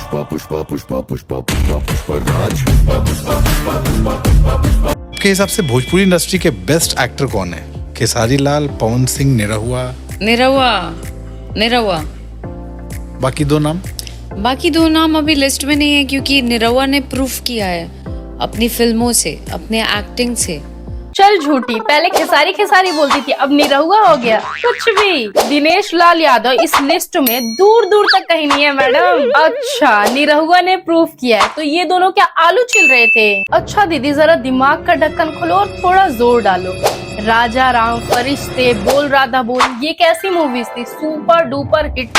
पुष्पा पुष्पा पुष्पा पुष्पा पुष्पा पुष्पराज पुष्पा पुष्पा पुष्पा पुष्पा पुष्पा पुष्पा। आपके हिसाब से भोजपुरी इंडस्ट्री के बेस्ट एक्टर कौन है? खेसारी लाल, पवन सिंह, निरहुआ? निरहुआ। बाकी दो नाम अभी लिस्ट में नहीं है, क्योंकि निरहुआ ने प्रूफ किया है अपनी फिल्मों से, अपने एक्टिंग से। चल झूठी, पहले खेसारी बोलती थी, अब निरहुआ हो गया। कुछ भी। दिनेश लाल यादव इस लिस्ट में दूर दूर तक कहीं नहीं है मैडम। अच्छा, निरहुआ ने प्रूफ किया है, तो ये दोनों क्या आलू छिल रहे थे? अच्छा दीदी, जरा दिमाग का ढक्कन खोलो और थोड़ा जोर डालो। राजा राम, फरिश्ते, बोल राधा बोल, ये कैसी मूवीज थी? सुपर डुपर हिट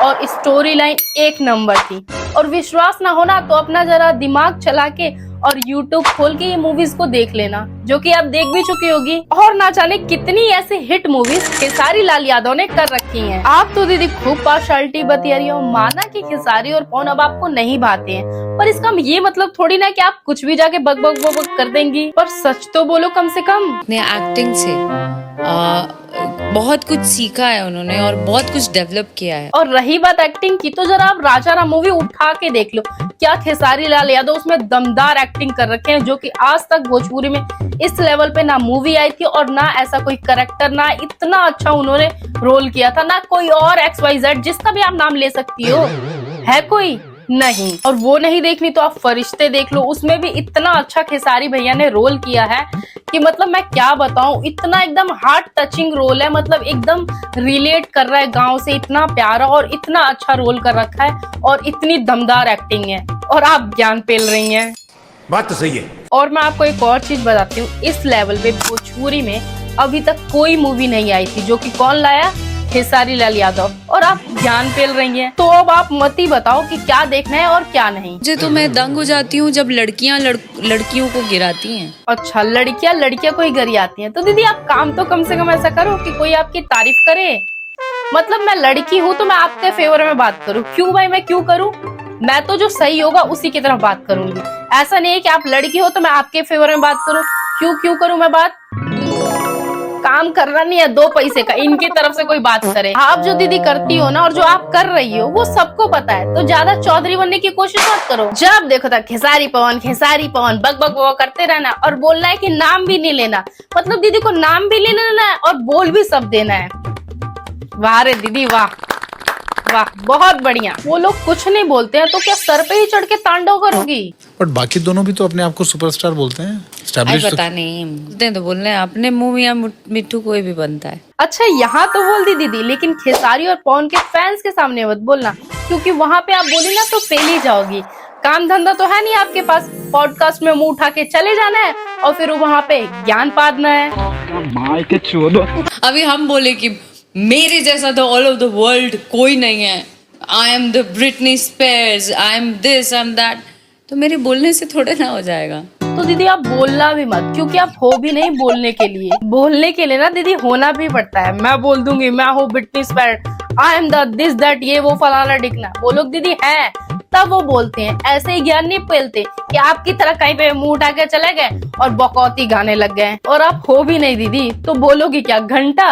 और स्टोरी लाइन एक नंबर थी। और विश्वास ना होना तो अपना जरा दिमाग चला के और YouTube खोल के ये मूवीज को देख लेना, जो कि आप देख भी चुकी होगी। और ना जाने कितनी ऐसी हिट मूवीज खेसारी लाल यादव ने कर रखी हैं। आप तो दीदी खूब पार्शलिटी बतिया रही हो। माना कि खेसारी और पवन अब आपको नहीं भाते हैं, पर इसका ये मतलब थोड़ी ना कि आप कुछ भी जाके बक बक बक बक कर देंगी। पर सच तो बोलो कम से कम। अपने एक्टिंग से बहुत कुछ सीखा है उन्होंने और बहुत कुछ डेवलप किया है। और रही बात एक्टिंग की, तो जरा आप राजा राम मूवी उठा के देख लो। क्या खेसारी लाल यादव उसमें दमदार एक्टिंग कर रखे हैं, जो कि आज तक भोजपुरी में इस लेवल पे ना मूवी आई थी और ना ऐसा कोई कैरेक्टर, ना इतना अच्छा उन्होंने रोल किया था, ना कोई और XYZ जिसका भी आप नाम ले सकती हो। है कोई? नहीं। और वो नहीं देखनी तो आप फरिश्ते देख लो, उसमें भी इतना अच्छा खेसारी भैया ने रोल किया है कि मतलब मैं क्या बताऊं, इतना एकदम हार्ट टचिंग रोल है, मतलब एकदम रिलेट कर रहा है गांव से, इतना प्यारा और इतना अच्छा रोल कर रखा है और इतनी दमदार एक्टिंग है। और आप ज्ञान पेल रही हैं। बात तो सही है। और मैं आपको एक और चीज बताती हूँ, इस लेवल पे भोजपुरी में अभी तक कोई मूवी नहीं आई थी, जो कि कौन लाया? खेसारी लाल यादव। और आप ज्ञान पेल रही हैं। तो अब आप मत ही बताओ कि क्या देखना है और क्या नहीं। मुझे तो मैं दंग हो जाती हूँ जब लड़कियाँ लड़कियों को गिराती हैं। अच्छा, लड़कियाँ को ही गिराती हैं। तो दीदी आप काम तो कम से कम ऐसा करो कि कोई आपकी तारीफ करे। मतलब मैं लड़की हूँ तो मैं आपके फेवर में बात करूँ? क्यों भाई, मैं क्यों करूँ? मैं तो जो सही होगा उसी की तरफ बात करूंगी। ऐसा नहीं है कि आप लड़की हो तो मैं आपके फेवर में बात करूँ। क्यों करूँ मैं बात? काम करना नहीं है 2 पैसे का, इनकी तरफ से कोई बात करे। आप जो दीदी करती हो ना और जो आप कर रही हो वो सबको पता है, तो ज्यादा चौधरी बनने की कोशिश मत करो। जब देखो तक खेसारी पवन बक बक बक करते रहना और बोलना है कि नाम भी नहीं लेना। मतलब दीदी को नाम भी नहीं लेना है और बोल भी सब देना है। वाह रे दीदी, वाह वाह, बहुत बढ़िया। वो लोग कुछ नहीं बोलते हैं तो क्या सर पे ही चढ़ के तांडव करोगी? बट बाकी दोनों भी तो अपने आप को सुपरस्टार बोलते हैं। पता नहीं तो बोलने अपने मुंह में मिट्टू कोई भी बनता है। अच्छा, यहाँ तो बोल दी दीदी, लेकिन खेसारी और पवन के फैंस के सामने मत बोलना, क्योंकि वहाँ पे आप बोली ना तो फेल ही जाओगी। काम धंधा तो है नहीं आपके पास, पॉडकास्ट में मुंह उठा के चले जाना है और फिर वहाँ पे ज्ञान पादना है। अभी हम बोले कि मेरे जैसा तो ऑल ऑफ द वर्ल्ड कोई नहीं है, I am the Britney Spears, I am this, I am that, तो मेरे बोलने से थोड़े ना हो जाएगा। तो दीदी आप बोलना भी मत, क्योंकि आप हो भी नहीं बोलने के लिए। बोलने के लिए ना दीदी होना भी पड़ता है। मैं बोल दूंगी मैं हूँ Britney Spears, I am the this that, ये वो फलाना ढिकना। वो लोग दीदी हैं तब वो बोलते हैं, ऐसे ही ज्ञान नहीं पेलते कि आपकी तरह कहीं पे मुंह उठा के चले गए और बकौती गाने लग गए। और आप हो भी नहीं दीदी तो बोलोगी क्या घंटा?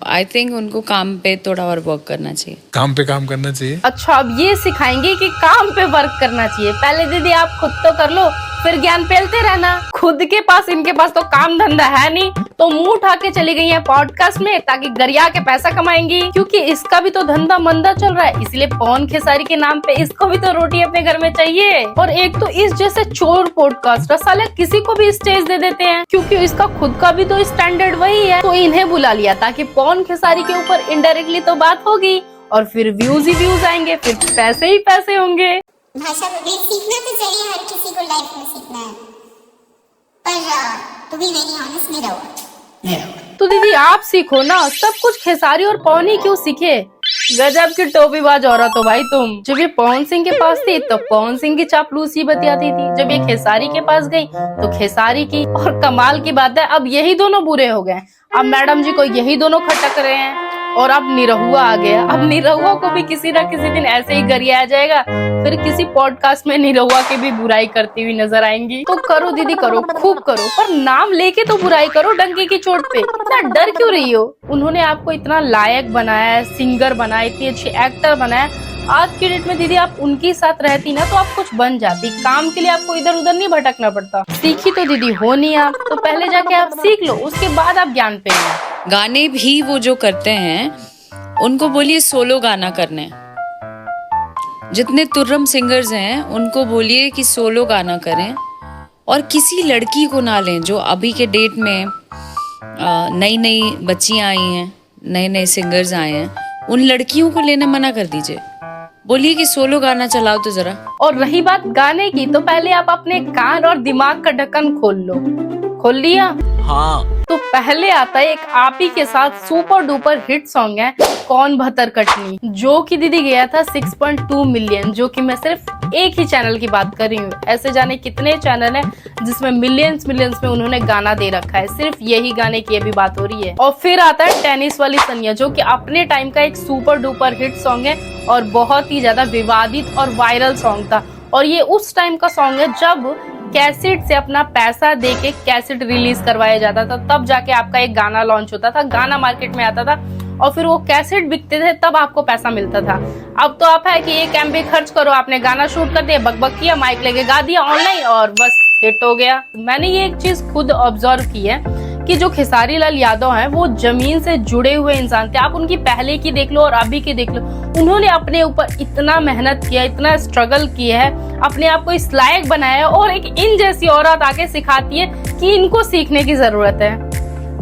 आई थिंक उनको काम पे थोड़ा और वर्क करना चाहिए। काम पे काम करना चाहिए। अच्छा, अब ये सिखाएंगे कि काम पे वर्क करना चाहिए। पहले दीदी आप खुद तो कर लो, फिर ज्ञान पेलते रहना। खुद के पास, इनके पास तो काम धंधा है नहीं, तो मुंह उठा के चली गई है पॉडकास्ट में ताकि गरिया के पैसा कमाएंगी, क्योंकि इसका भी तो धंधा मंदा चल रहा है। इसलिए पवन खेसारी के नाम पे इसको भी तो रोटी अपने घर में चाहिए। और एक तो इस जैसे चोर पॉडकास्टर साले किसी को भी स्टेज दे देते हैं, क्योंकि इसका खुद का भी तो स्टैंडर्ड वही है। तो इन्हें बुला लिया ताकि पवन खेसारी के ऊपर इनडायरेक्टली तो बात होगी और फिर व्यूज ही व्यूज आएंगे, फिर पैसे ही पैसे होंगे। भाषा सीखना तो चाहिए, हर किसी को लाइफ में सीखना है, पर to be very honest Nirahua. तो दीदी आप सीखो ना, सब कुछ खेसारी और पवन ही क्यों सीखे? गजब की टोपीबाज औरत हो भाई तुम। जब ये पवन सिंह के पास थी तो पवन सिंह की चापलूसी बतियाती थी, जब ये खेसारी के पास गई तो खेसारी की। और कमाल की बात है अब यही दोनों बुरे हो गए, अब मैडम जी को यही दोनों खटक रहे हैं। और अब निरहुआ आ गया। अब निरहुआ को भी किसी ना किसी दिन ऐसे ही गरिया आ जाएगा, फिर किसी पॉडकास्ट में निरहुआ की भी बुराई करती हुई नजर आएंगी। तो करो दीदी करो, खूब करो, पर नाम लेके तो बुराई करो डंके की चोट पे। इतना डर क्यों रही हो? उन्होंने आपको इतना लायक बनाया है, सिंगर बनाया, इतनी अच्छी एक्टर बनाया, आज की डेट में दीदी आप उनके साथ रहती ना तो आप कुछ बन जाती। काम के लिए आपको इधर उधर नहीं भटकना पड़ता। सीखी तो दीदी हो नहीं आप, तो पहले जाके आप सीख लो, उसके बाद आप ज्ञान पे लो। गाने भी वो जो करते हैं उनको बोलिए सोलो गाना करने। जितने तुर्रम सिंगर्स हैं उनको बोलिए कि सोलो गाना करें और किसी लड़की को ना लें। जो अभी के डेट में नई नई बच्चियां आई हैं, नए नए सिंगर्स आए हैं, उन लड़कियों को लेने मना कर दीजिए। बोलिए कि सोलो गाना चलाओ तो जरा। और रही बात गाने की, तो पहले आप अपने कान और दिमाग का ढक्कन खोल लो। खोल लिया? हाँ। तो पहले आता है एक आप ही के साथ सुपर डुपर हिट सॉन्ग है कौन भतर कटनी, जो कि दीदी गया था 6.2 मिलियन, जो कि मैं सिर्फ एक ही चैनल की बात कर रही हूँ। ऐसे जाने कितने चैनल हैं जिसमें मिलियंस में उन्होंने गाना दे रखा है, सिर्फ यही गाने की अभी बात हो रही है। और फिर आता है टेनिस वाली सनिया, जो कि अपने टाइम का एक सुपर डुपर हिट सॉन्ग है और बहुत ही ज्यादा विवादित और वायरल सॉन्ग था। और ये उस टाइम का सॉन्ग है जब कैसेट से अपना पैसा देके कैसेट रिलीज करवाया जाता था, तब जाके आपका एक गाना लॉन्च होता था, गाना मार्केट में आता था और फिर वो कैसेट बिकते थे, तब आपको पैसा मिलता था। अब तो आप है कि 1 MB खर्च करो, आपने गाना शूट कर दिया, बकबक किया, माइक लेके गा दिया ऑनलाइन और बस हिट हो गया। मैंने ये एक चीज खुद ऑब्जर्व की है कि जो खेसारी लाल यादव हैं वो जमीन से जुड़े हुए इंसान थे। आप उनकी पहले की देख लो और अभी की देख लो, उन्होंने अपने ऊपर इतना मेहनत किया, इतना स्ट्रगल किया है, अपने आप को इस लायक बनाया और एक इन जैसी औरत आके सिखाती है कि इनको सीखने की जरूरत है।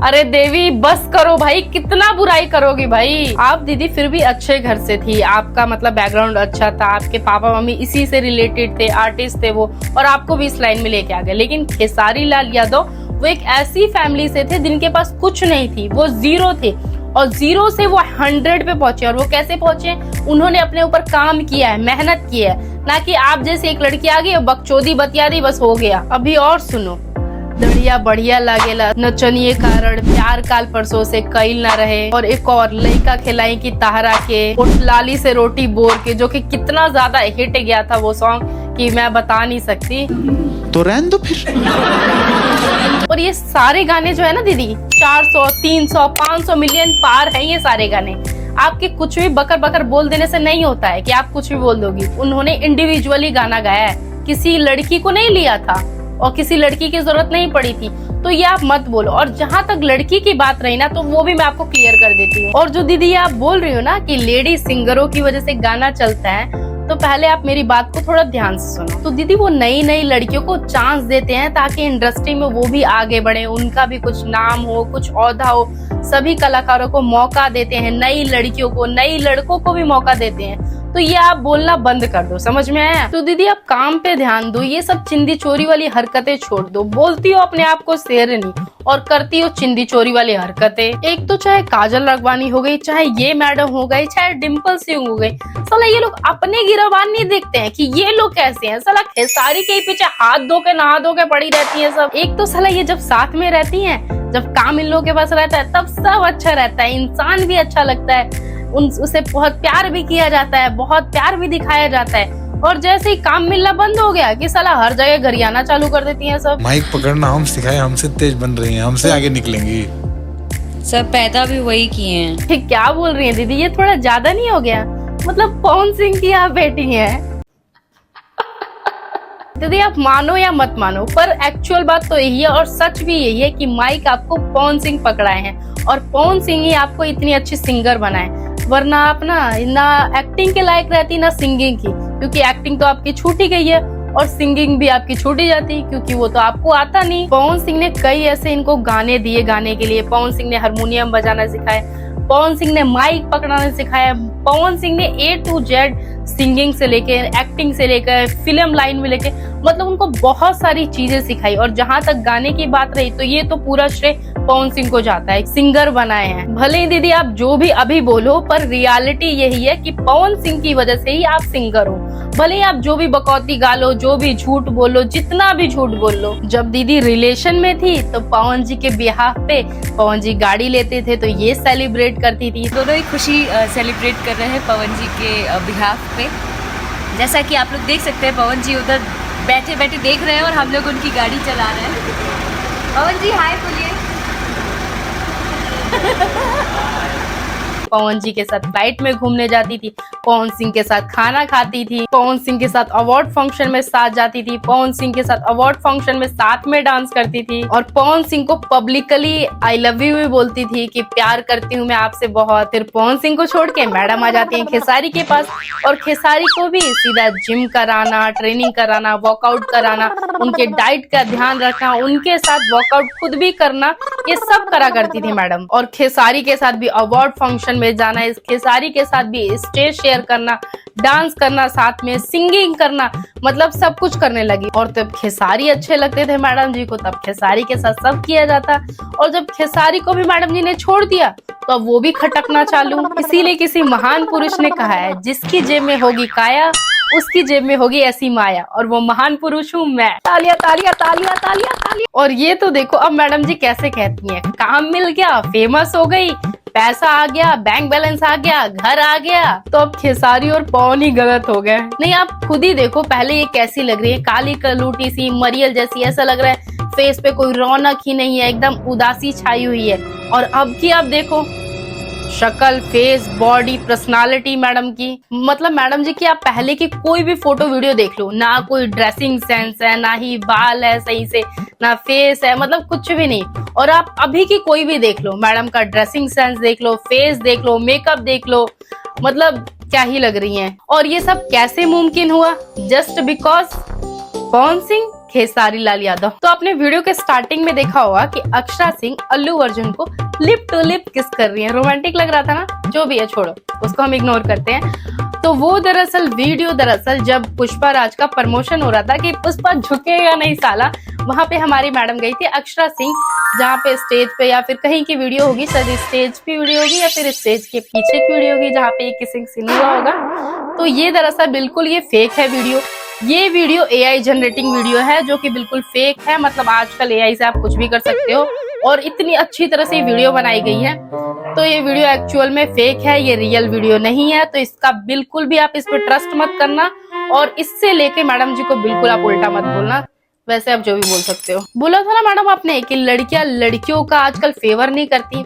अरे देवी बस करो भाई, कितना बुराई करोगी भाई। आप दीदी फिर भी अच्छे घर से थी, आपका मतलब बैकग्राउंड अच्छा था, आपके पापा मम्मी इसी से रिलेटेड थे, आर्टिस्ट थे वो, और आपको भी इस लाइन में लेके आ गए। लेकिन खेसारी लाल यादव वो एक ऐसी फैमिली से थे जिनके पास कुछ नहीं थी, वो जीरो थे और जीरो से वो 100 पे पहुंचे। और वो कैसे पहुंचे? उन्होंने अपने ऊपर काम किया है, मेहनत की है, ना कि आप जैसे एक लड़की आ गई और बकचोदी बतिया दी बस हो गया। अभी और सुनो, दड़िया बढ़िया लागेला नचनिए कारण प्यार काल परसों से कईल ना रहे, और एक और लइका खिलाई की ताहरा के लाली से रोटी बोर के, जो कि कितना ज्यादा हिट गया था वो सॉन्ग कि मैं बता नहीं सकती। तो रहने दो फिर। और ये सारे गाने जो है ना दीदी 400, 300, 500 मिलियन पार है ये सारे गाने। आपके कुछ भी बकर बकर बोल देने से नहीं होता है कि आप कुछ भी बोल दोगी। उन्होंने इंडिविजुअली गाना गाया है, किसी लड़की को नहीं लिया था और किसी लड़की की जरूरत नहीं पड़ी थी, तो ये आप मत बोलो। और जहाँ तक लड़की की बात रही ना, तो वो भी मैं आपको क्लियर कर देती हूँ। और जो दीदी आप बोल रही हो ना कि लेडी सिंगरों की वजह से गाना चलता है, तो पहले आप मेरी बात को थोड़ा ध्यान से सुनो। तो दीदी वो नई नई लड़कियों को चांस देते हैं ताकि इंडस्ट्री में वो भी आगे बढ़े, उनका भी कुछ नाम हो, कुछ औहदा हो। सभी कलाकारों को मौका देते हैं, नई लड़कियों को, नई लड़कों को भी मौका देते हैं। तो ये आप बोलना बंद कर दो, समझ में आया? तो दीदी आप काम पे ध्यान दो, ये सब चिंदी चोरी वाली हरकतें छोड़ दो। बोलती हो अपने आप को शेरनी और करती हो चिंदी चोरी वाली हरकतें। एक तो चाहे काजल राघवानी हो गई, चाहे ये मैडम हो गई, चाहे डिम्पल सिंह हो गई, साला ये लोग अपने गिरबान नहीं देखते हैं कि ये लोग कैसे हैं। साला खेसारी के पीछे हाथ धो के नहा धो के पड़ी रहती है सब। एक तो साला ये जब साथ में रहती है, जब काम इन लोगों के पास रहता है, तब सब अच्छा रहता है, इंसान भी अच्छा लगता है, उसे बहुत प्यार भी किया जाता है, बहुत प्यार भी दिखाया जाता है। और जैसे ही काम मिलना बंद हो गया कि साला हर जगह गरियाना चालू कर देती हैं सब। माइक पकड़ना हम सिखाए, हमसे तेज बन रही हैं, हमसे आगे निकलेंगी। सब पैदा भी वही किए हैं। क्या बोल रही हैं दीदी, ये थोड़ा ज्यादा नहीं हो गया? मतलब पवन सिंह की आप बेटी हैं। दीदी आप मानो या मत मानो, पर एक्चुअल बात तो यही है और सच भी यही है कि माइक आपको पवन सिंह पकड़ाए हैं और पवन सिंह ही आपको इतनी अच्छी सिंगर बनाए, वरना आप ना एक्टिंग के लायक रहती ना सिंगिंग की, क्योंकि एक्टिंग तो आपकी छूट ही गई है और सिंगिंग भी आपकी छूट ही जाती, क्योंकि वो तो आपको आता नहीं। पवन सिंह ने कई ऐसे इनको गाने दिए गाने के लिए। पवन सिंह ने हारमोनियम बजाना सिखाया, पवन सिंह ने माइक पकड़ाना सिखाया, पवन सिंह ने A to Z सिंगिंग से लेके एक्टिंग से लेकर फिल्म लाइन में लेके, मतलब उनको बहुत सारी चीजें सिखाई। और जहां तक गाने की बात रही, तो ये तो पूरा श्रेय पवन सिंह को जाता है, सिंगर बनाए हैं। भले ही दीदी आप जो भी अभी बोलो, पर रियलिटी यही है कि पवन सिंह की वजह से ही आप सिंगर हो। भले ही आप जो भी बकौती गा लो, जो भी झूठ बोलो, जितना भी झूठ बोल लो। जब दीदी रिलेशन में थी तो पवन जी के बिहाफ पे पवन जी गाड़ी लेते थे, तो ये सेलिब्रेट करती थी। दोनों ही खुशी सेलिब्रेट कर रहे हैं पवन जी के बिहाफ पे। जैसा कि आप लोग देख सकते हैं, पवन जी उधर बैठे बैठे देख रहे हैं और हम लोग उनकी गाड़ी चला रहे हैं। पवन जी हाय बोलिए। पवन जी के साथ फ्लाइट में घूमने जाती थी, पवन सिंह के साथ खाना खाती थी, पवन सिंह के साथ अवार्ड फंक्शन में साथ जाती थी, पवन सिंह के साथ अवार्ड फंक्शन में साथ में डांस करती थी और पवन सिंह को पब्लिकली आई लव यू भी बोलती थी कि प्यार करती हूँ मैं आपसे बहुत। फिर पवन सिंह को छोड़ के मैडम आ जाती है खेसारी के पास और खेसारी को भी सीधा जिम कराना, ट्रेनिंग कराना, वर्कआउट कराना, उनके डाइट का ध्यान रखना, उनके साथ वर्कआउट खुद भी करना, ये सब करा करती थी मैडम। और खेसारी के साथ भी अवार्ड फंक्शन में जाना, इस खेसारी के साथ भी स्टेज शेयर करना, डांस करना, साथ में सिंगिंग करना, मतलब सब कुछ करने लगी। और तब खेसारी अच्छे लगते थे मैडम जी को, तब खेसारी के साथ सब किया जाता। और जब खेसारी को भी मैडम जी ने छोड़ दिया तो अब वो भी खटकना चालू। इसीलिए किसी महान पुरुष ने कहा है, जिसकी जेब में होगी काया उसकी जेब में होगी ऐसी माया, और वो महान पुरुष हूँ मैं। तालियां तालियां तालियां तालियां तालियां। और ये तो देखो अब मैडम जी कैसे कहती हैं, काम मिल गया, फेमस हो गई, पैसा आ गया, बैंक बैलेंस आ गया, घर आ गया, तो अब खेसारी और पवन ही गलत हो गए। नहीं आप खुद ही देखो, पहले ये कैसी लग रही है, काली कलूटी सी, मरियल जैसी, ऐसा लग रहा है फेस पे कोई रौनक ही नहीं है, एकदम उदासी छाई हुई है। और अब की आप देखो, शक्ल, फेस, बॉडी, पर्सनालिटी मैडम की, मतलब मैडम जी की आप पहले की कोई भी फोटो वीडियो देख लो, ना कोई ड्रेसिंग सेंस है, ना ही बाल है सही से, ना फेस है, मतलब कुछ भी नहीं। और आप अभी की कोई भी देख लो, मैडम का ड्रेसिंग सेंस देख लो, फेस देख लो, मेकअप देख लो, मतलब क्या ही लग रही हैं। और ये सब कैसे मुमकिन हुआ? Just because Pawan Singh, Khesari Lal Yadav. तो आपने वीडियो के स्टार्टिंग में देखा होगा कि अक्षरा सिंह अल्लू अर्जुन को लिप टू लिप किस कर रही है। रोमांटिक लग रहा था ना, जो भी है छोड़ो, उसको हम इग्नोर करते हैं। तो वो दरअसल जब पुष्पा राज का प्रमोशन हो रहा था कि पुष्पा झुकेगा नहीं साला, वहां पे हमारी मैडम गई थी अक्षरा सिंह, जहाँ पे स्टेज पे या फिर कहीं की वीडियो होगी, शायद स्टेज की वीडियो होगी या फिर स्टेज के पीछे की वीडियो होगी, जहाँ पे किसिंग सीन हुआ होगा। तो ये दरअसल बिल्कुल ये फेक है वीडियो। ये वीडियो AI जनरेटिंग वीडियो है, जो कि बिल्कुल फेक है। मतलब आजकल AI से आप कुछ भी कर सकते हो, और इतनी अच्छी तरह से वीडियो बनाई गई है। तो ये वीडियो एक्चुअल में फेक है, ये रियल वीडियो नहीं है। तो इसका बिल्कुल भी आप इस पर ट्रस्ट मत करना, और इससे लेके मैडम जी को बिल्कुल आप उल्टा मत बोलना। वैसे आप जो भी बोल सकते हो। बोला था ना मैडम आपने कि लड़कियां लड़कियों का आजकल फेवर नहीं करती,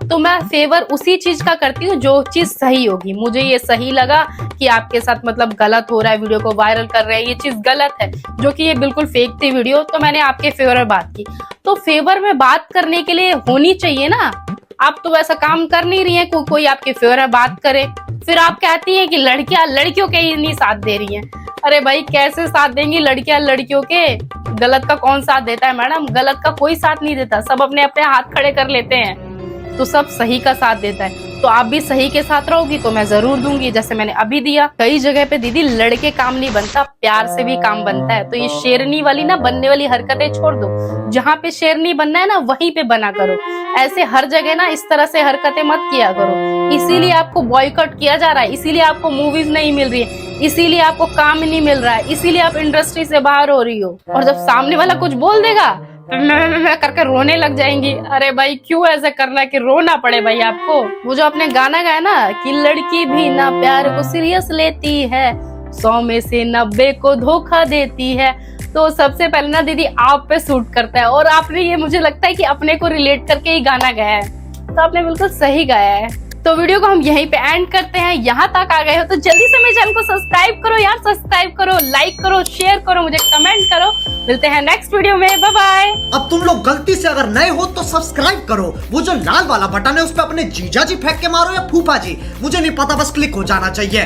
तो मैं फेवर उसी चीज का करती हूँ जो चीज सही होगी। मुझे ये सही लगा कि आपके साथ मतलब गलत हो रहा है, वीडियो को वायरल कर रहे हैं, ये चीज गलत है, जो कि ये बिल्कुल फेक थी वीडियो, तो मैंने आपके फेवर में बात की। तो फेवर में बात करने के लिए होनी चाहिए ना, आप तो वैसा काम कर नहीं रही हैं, कोई आपके फेवर में बात करे, फिर आप कहती हैं कि लड़कियां लड़कियों के ही नहीं साथ दे रही हैं। अरे भाई कैसे साथ देंगी लड़कियां लड़कियों के? गलत का कौन साथ देता है मैडम? गलत का कोई साथ नहीं देता, सब अपने अपने हाथ खड़े कर लेते हैं, तो सब सही का साथ देता है। तो आप भी सही के साथ रहोगी तो मैं जरूर दूंगी, जैसे मैंने अभी दिया। कई जगह पे दीदी लड़के काम नहीं बनता, प्यार से भी काम बनता है। तो ये शेरनी वाली ना बनने वाली हरकतें छोड़ दो, जहाँ पे शेरनी बनना है ना वहीं पे बना करो। ऐसे हर जगह ना इस तरह से हरकतें मत किया करो। इसीलिए आपको बॉयकॉट किया जा रहा है, इसीलिए आपको मूवीज नहीं मिल रही है, इसीलिए आपको काम नहीं मिल रहा है, इसीलिए आप इंडस्ट्री से बाहर हो रही हो। और जब सामने वाला कुछ बोल देगा मैं करके रोने लग जाएंगी। अरे भाई क्यों ऐसा करना कि रोना पड़े भाई आपको? वो जो आपने गाना गाया ना कि लड़की भी ना प्यार को सीरियस लेती है, 100 में से 90 को धोखा देती है, तो सबसे पहले ना दीदी आप पे सूट करता है। और आपने ये मुझे लगता है कि अपने को रिलेट करके ही गाना गाया है, तो आपने बिल्कुल सही गाया है। तो वीडियो को हम यहीं पे एंड करते हैं। यहाँ तक आ गए हो तो जल्दी से मेरे चैनल को सब्सक्राइब करो यार, सब्सक्राइब करो, लाइक करो, शेयर करो, मुझे कमेंट करो। मिलते हैं नेक्स्ट वीडियो में, बाय बाय। अब तुम लोग गलती से अगर नए हो तो सब्सक्राइब करो, वो जो लाल वाला बटन है उस पर अपने जीजा जी फेंक के मारो या फूफा जी, मुझे नहीं पता, बस क्लिक हो जाना चाहिए।